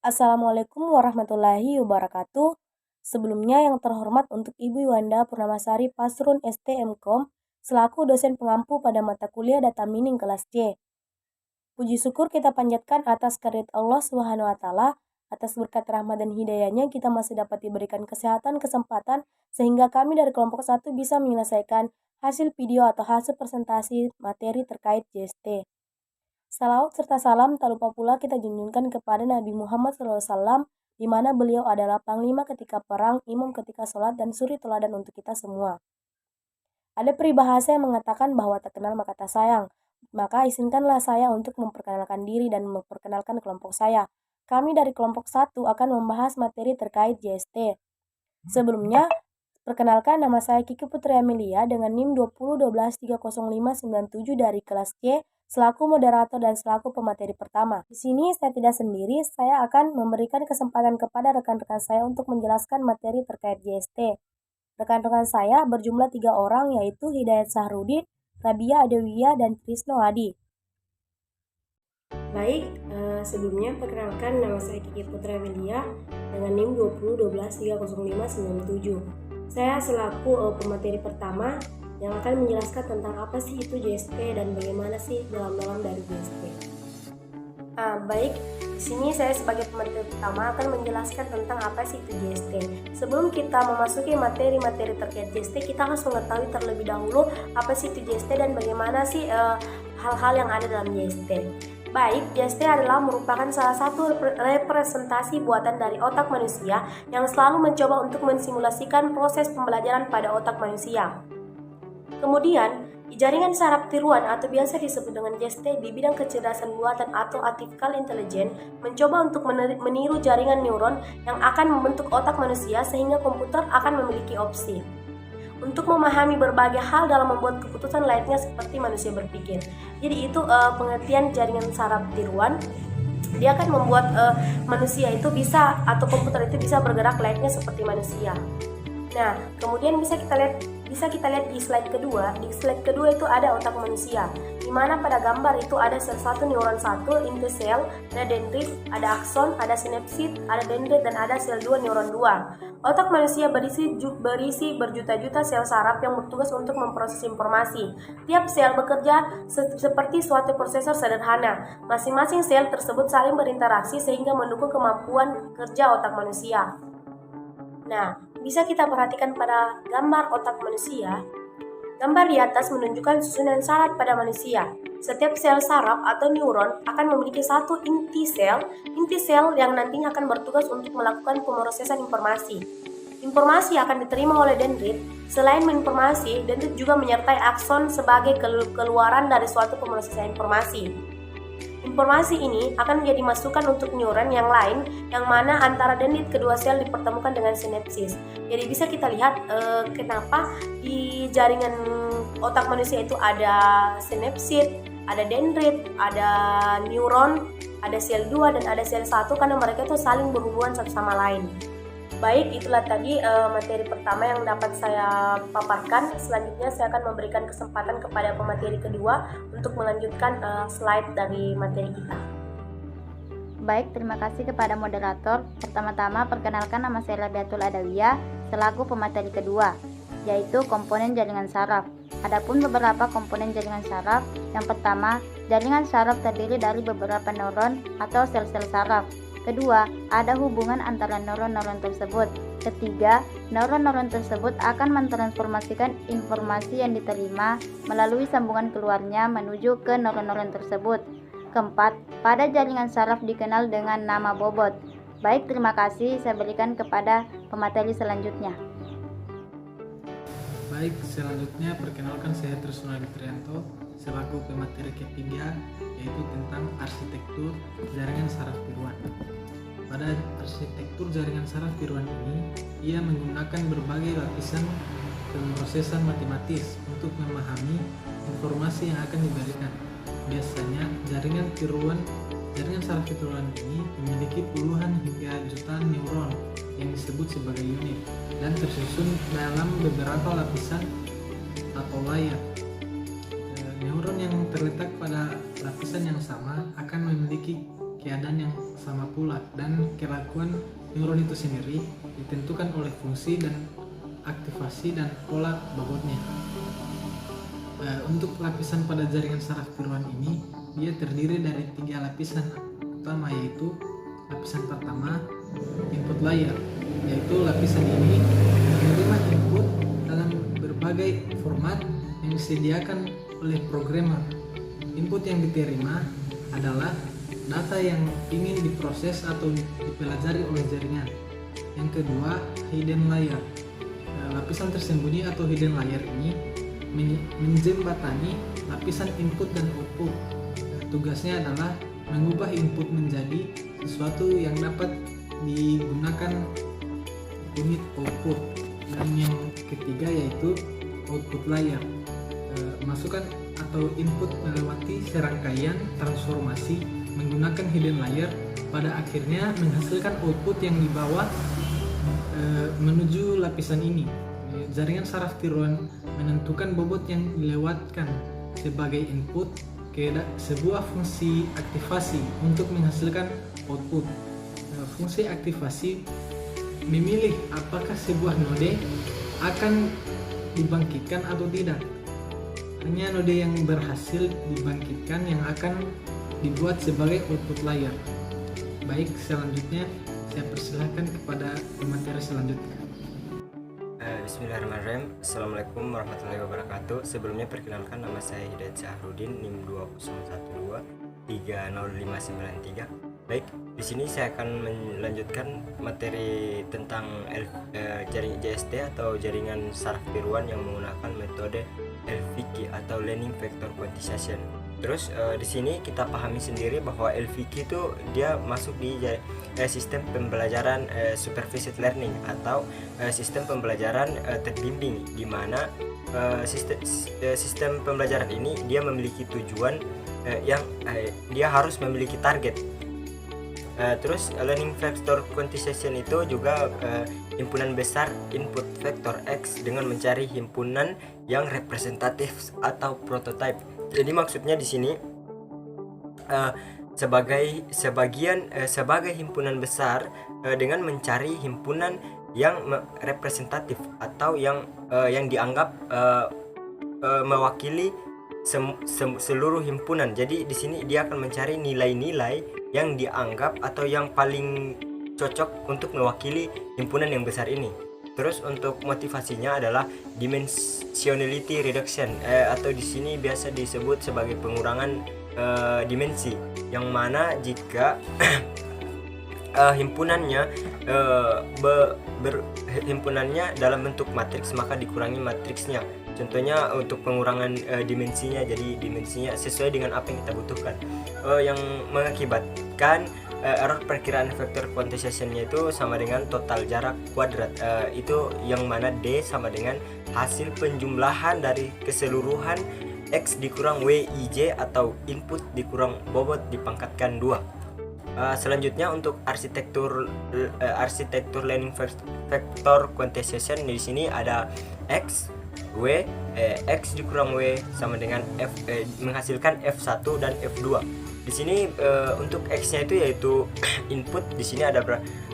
Assalamualaikum warahmatullahi wabarakatuh. Sebelumnya yang terhormat untuk Ibu Yuanda Purnamasari Pasrun STMkom selaku dosen pengampu pada mata kuliah Data Mining kelas C. Puji syukur kita panjatkan atas karunia Allah Subhanahu wa taala, atas berkat rahmat dan hidayahnya kita masih dapat diberikan kesehatan, kesempatan sehingga kami dari kelompok 1 bisa menyelesaikan hasil video atau hasil presentasi materi terkait JST. Salawat serta salam tak lupa pula kita junjungkan kepada Nabi Muhammad SAW, di mana beliau adalah panglima ketika perang, imam ketika sholat, dan suri teladan untuk kita semua. Ada peribahasa yang mengatakan bahwa tak kenal maka tak sayang. Maka izinkanlah saya untuk memperkenalkan diri dan memperkenalkan kelompok saya. Kami dari kelompok 1 akan membahas materi terkait JST. Sebelumnya, perkenalkan nama saya Kiki Putri Amelia dengan NIM 2012305997 dari kelas C selaku moderator dan selaku pemateri pertama. Di sini saya tidak sendiri, saya akan memberikan kesempatan kepada rekan-rekan saya untuk menjelaskan materi terkait JST. Rekan-rekan saya berjumlah 3 orang yaitu Hidayat Sahrudin, Rabia Adewia, dan Krisno Adi. Baik, sebelumnya perkenalkan nama saya Kiki Putri Amelia dengan NIM 2012305997. Saya selaku pemateri pertama yang akan menjelaskan tentang apa sih itu JST dan bagaimana sih dalam-dalam dari JST. Baik, di sini saya sebagai pemateri pertama akan menjelaskan tentang apa sih itu JST. Sebelum kita memasuki materi-materi terkait JST, kita harus mengetahui terlebih dahulu apa sih itu JST dan bagaimana sih hal-hal yang ada dalam JST. Baik, JST adalah merupakan salah satu representasi buatan dari otak manusia yang selalu mencoba untuk mensimulasikan proses pembelajaran pada otak manusia. Kemudian, jaringan saraf tiruan atau biasa disebut dengan JST di bidang kecerdasan buatan atau artificial intelligence mencoba untuk meniru jaringan neuron yang akan membentuk otak manusia sehingga komputer akan memiliki opsi untuk memahami berbagai hal dalam membuat keputusan layaknya seperti manusia berpikir. Jadi itu pengertian jaringan saraf tiruan. Dia akan membuat manusia itu bisa atau komputer itu bisa bergerak layaknya seperti manusia. Nah, kemudian bisa kita lihat di slide kedua. Di slide kedua itu ada otak manusia, di mana pada gambar itu ada sel 1 neuron 1, inti sel, ada dendrit, ada akson, ada sinapsid, ada dendrit, dan ada sel 2 neuron 2. Otak manusia berisi berjuta-juta sel saraf yang bertugas untuk memproses informasi. Tiap sel bekerja seperti suatu prosesor sederhana. Masing-masing sel tersebut saling berinteraksi sehingga mendukung kemampuan kerja otak manusia. Nah, bisa kita perhatikan pada gambar otak manusia. Gambar di atas menunjukkan susunan saraf pada manusia. Setiap sel saraf atau neuron akan memiliki satu inti sel yang nantinya akan bertugas untuk melakukan pemrosesan informasi. Informasi akan diterima oleh dendrit. Selain informasi, dendrit juga menyertai akson sebagai keluaran dari suatu pemrosesan informasi. Informasi ini akan menjadi masukan untuk neuron yang lain, yang mana antara dendrit kedua sel dipertemukan dengan sinapsis. Jadi bisa kita lihat kenapa di jaringan otak manusia itu ada sinapsid, ada dendrit, ada neuron, ada sel 2 dan ada sel 1 karena mereka itu saling berhubungan satu sama lain. Baik, itulah tadi materi pertama yang dapat saya paparkan. Selanjutnya saya akan memberikan kesempatan kepada pemateri kedua untuk melanjutkan slide dari materi kita. Baik, terima kasih kepada moderator. Pertama-tama perkenalkan nama saya Rabiatul Adawiyah selaku pemateri kedua, yaitu komponen jaringan saraf. Adapun beberapa komponen jaringan saraf, yang pertama, jaringan saraf terdiri dari beberapa neuron atau sel-sel saraf. Kedua, ada hubungan antara neuron-neuron tersebut. Ketiga, neuron-neuron tersebut akan mentransformasikan informasi yang diterima melalui sambungan keluarnya menuju ke neuron-neuron tersebut. Keempat, pada jaringan saraf dikenal dengan nama bobot. Baik, terima kasih. Saya berikan kepada pemateri selanjutnya. Baik, selanjutnya perkenalkan saya Trisno Trianto selaku pemateri ketiga, yaitu tentang arsitektur jaringan saraf tiruan. Pada arsitektur jaringan saraf tiruan ini, ia menggunakan berbagai lapisan pemrosesan matematis untuk memahami informasi yang akan diberikan. Biasanya jaringan saraf tiruan ini memiliki puluhan hingga jutaan neuron yang disebut sebagai unit dan tersusun dalam beberapa lapisan atau layer. Neuron yang terletak pada lapisan yang sama akan memiliki keadaan yang sama pula, dan kelakuan neuron itu sendiri ditentukan oleh fungsi dan aktivasi dan pola bobotnya. Untuk lapisan pada jaringan saraf tiruan ini, dia terdiri dari 3 lapisan utama, yaitu lapisan pertama, input layer, yaitu lapisan ini menerima input dalam berbagai format yang disediakan oleh programmer. Input yang diterima adalah data yang ingin diproses atau dipelajari oleh jaringan. Yang kedua, hidden layer. Lapisan tersembunyi atau hidden layer ini menjembatani lapisan input dan output. Tugasnya adalah mengubah input menjadi sesuatu yang dapat digunakan unit output. Dan yang ketiga yaitu output layer. Masukan atau input melewati serangkaian transformasi menggunakan hidden layer, pada akhirnya menghasilkan output yang dibawa menuju lapisan ini. Jaringan saraf tiruan menentukan bobot yang dilewatkan sebagai input ke sebuah fungsi aktivasi untuk menghasilkan output. Fungsi aktivasi memilih apakah sebuah node akan dibangkitkan atau tidak. Hanya node yang berhasil dibangkitkan yang akan dibuat sebagai output layer. Baik, selanjutnya saya persilahkan kepada pemateri selanjutnya. Bismillahirrahmanirrahim. Assalamualaikum warahmatullahi wabarakatuh. Sebelumnya perkenalkan, nama saya Hidayat Syahrudin, NIM 201230593. Baik, di sini saya akan melanjutkan materi tentang jaring JST atau jaringan saraf tiruan yang menggunakan metode LVQ atau Learning Vector Quantization. Terus di sini kita pahami sendiri bahwa LVQ itu dia masuk di sistem pembelajaran supervised learning atau sistem pembelajaran terbimbing, di mana sistem pembelajaran ini dia memiliki tujuan yang dia harus memiliki target. Terus Learning Vector Quantization itu juga himpunan besar input vektor X dengan mencari himpunan yang representatif atau prototype. Jadi maksudnya di sini sebagai himpunan besar dengan mencari himpunan yang representatif atau yang dianggap mewakili seluruh himpunan. Jadi di sini dia akan mencari nilai-nilai yang dianggap atau yang paling cocok untuk mewakili himpunan yang besar ini. Terus untuk motivasinya adalah dimensionality reduction atau di sini biasa disebut sebagai pengurangan dimensi, yang mana jika himpunannya himpunannya dalam bentuk matriks maka dikurangi matriksnya. Contohnya untuk pengurangan dimensinya, jadi dimensinya sesuai dengan apa yang kita butuhkan, yang mengakibatkan error perkiraan vektor quantization-nya itu sama dengan total jarak kuadrat, itu yang mana D sama dengan hasil penjumlahan dari keseluruhan X dikurang WIJ atau input dikurang bobot dipangkatkan 2. Selanjutnya untuk arsitektur learning vector quantization, di sini ada X dikurang W sama dengan F, menghasilkan F1 dan F2. Di sini untuk X-nya itu yaitu input, di sini ada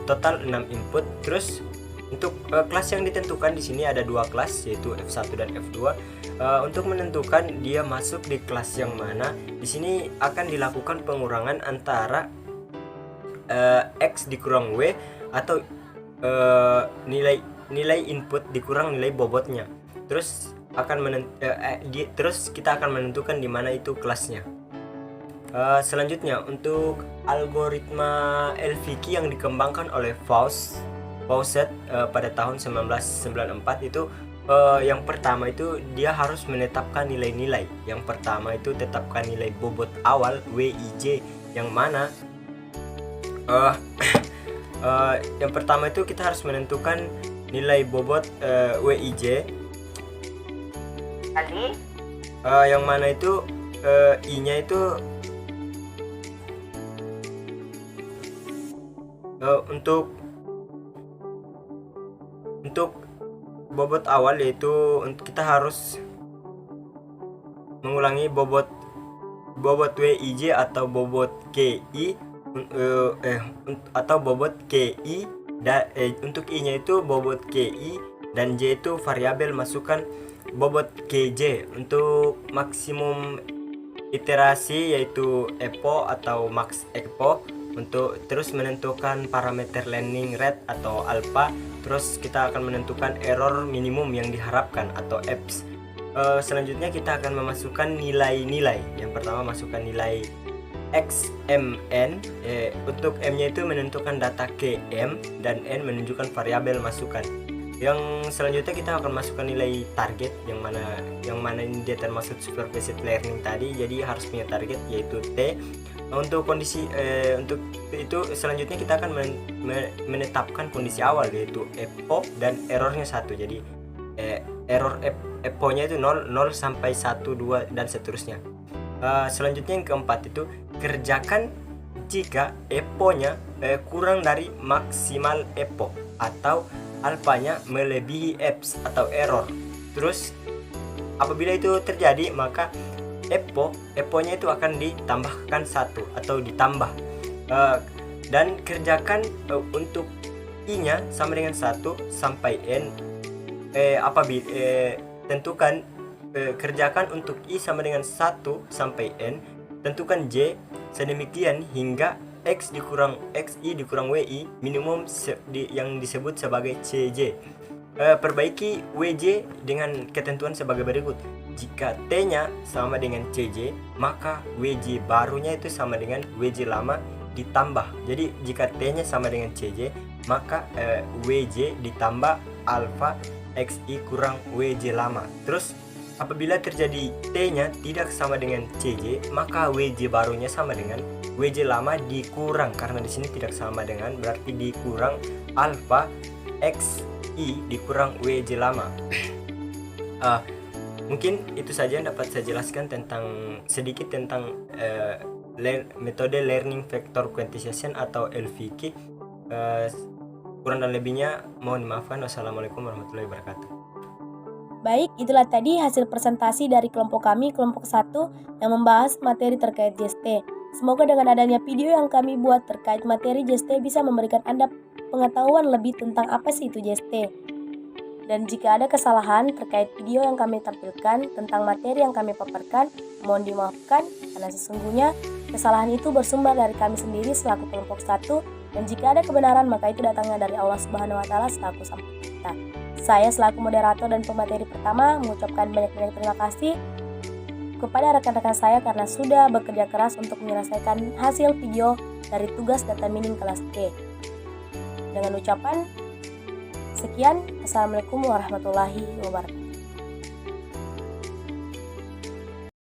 total 6 input. Terus untuk kelas yang ditentukan di sini ada 2 kelas yaitu F1 dan F2. Untuk menentukan dia masuk di kelas yang mana, di sini akan dilakukan pengurangan antara X dikurang W atau nilai input dikurang nilai bobotnya. Terus terus kita akan menentukan di mana itu kelasnya. Selanjutnya untuk algoritma LVQ yang dikembangkan oleh Fawcett pada tahun 1994 itu, yang pertama itu dia harus menetapkan nilai-nilai. Yang pertama itu tetapkan nilai bobot awal WIJ, yang mana yang pertama itu kita harus menentukan nilai bobot WIJ. Yang mana itu I-nya itu untuk bobot awal, yaitu kita harus mengulangi bobot WIJ atau bobot KI atau bobot KI untuk I-nya itu bobot KI dan J itu variabel masukkan bobot KJ. Untuk maksimum iterasi yaitu EPO atau max EPO, untuk terus menentukan parameter learning rate atau alpha. Terus kita akan menentukan error minimum yang diharapkan atau EPS. Selanjutnya kita akan memasukkan nilai-nilai. Yang pertama masukkan nilai XMN. Untuk M-nya itu menentukan data KM dan N menunjukkan variabel masukan. Yang selanjutnya kita akan masukkan nilai target, yang mana ini dia termasuk supervised learning tadi, jadi harus punya target yaitu T. Untuk kondisi untuk itu selanjutnya kita akan menetapkan kondisi awal yaitu EPO dan errornya 1. Jadi error EPO-nya itu 0 sampai 1, 2 dan seterusnya. Selanjutnya yang keempat itu kerjakan jika EPO-nya kurang dari maksimal EPO atau alfanya melebihi EPS atau error. Terus apabila itu terjadi maka EPO-nya itu akan ditambahkan 1 atau ditambah, dan kerjakan untuk I-nya sama dengan 1 sampai N. Apabila tentukan kerjakan untuk I sama dengan 1 sampai N, tentukan J sedemikian hingga X dikurang XI dikurang WI minimum yang disebut sebagai CJ. Perbaiki WJ dengan ketentuan sebagai berikut. Jika T-nya sama dengan CJ, maka WJ barunya itu sama dengan WJ lama ditambah. Jadi jika T-nya sama dengan CJ, maka WJ ditambah alfa XI kurang WJ lama. Terus apabila terjadi T-nya tidak sama dengan CJ, maka WJ barunya sama dengan WJ lama dikurang, karena di sini tidak sama dengan berarti dikurang alfa XI dikurang WJ lama. Mungkin itu saja yang dapat saya jelaskan sedikit tentang metode learning vector quantization atau LVQ. Kurang dan lebihnya mohon dimaafkan. Wassalamualaikum warahmatullahi wabarakatuh. Baik, itulah tadi hasil presentasi dari kelompok kami, kelompok 1 yang membahas materi terkait JST. Semoga dengan adanya video yang kami buat terkait materi JST bisa memberikan Anda pengetahuan lebih tentang apa sih itu JST. Dan jika ada kesalahan terkait video yang kami tampilkan tentang materi yang kami paparkan, mohon dimaafkan karena sesungguhnya kesalahan itu bersumber dari kami sendiri selaku kelompok 1, dan jika ada kebenaran maka itu datangnya dari Allah Subhanahu wa taala selaku Sang Pencipta. Saya selaku moderator dan pemateri pertama mengucapkan banyak-banyak terima kasih kepada rekan-rekan saya karena sudah bekerja keras untuk menyelesaikan hasil video dari tugas data mining kelas D. Dengan ucapan sekian, Assalamualaikum warahmatullahi wabarakatuh.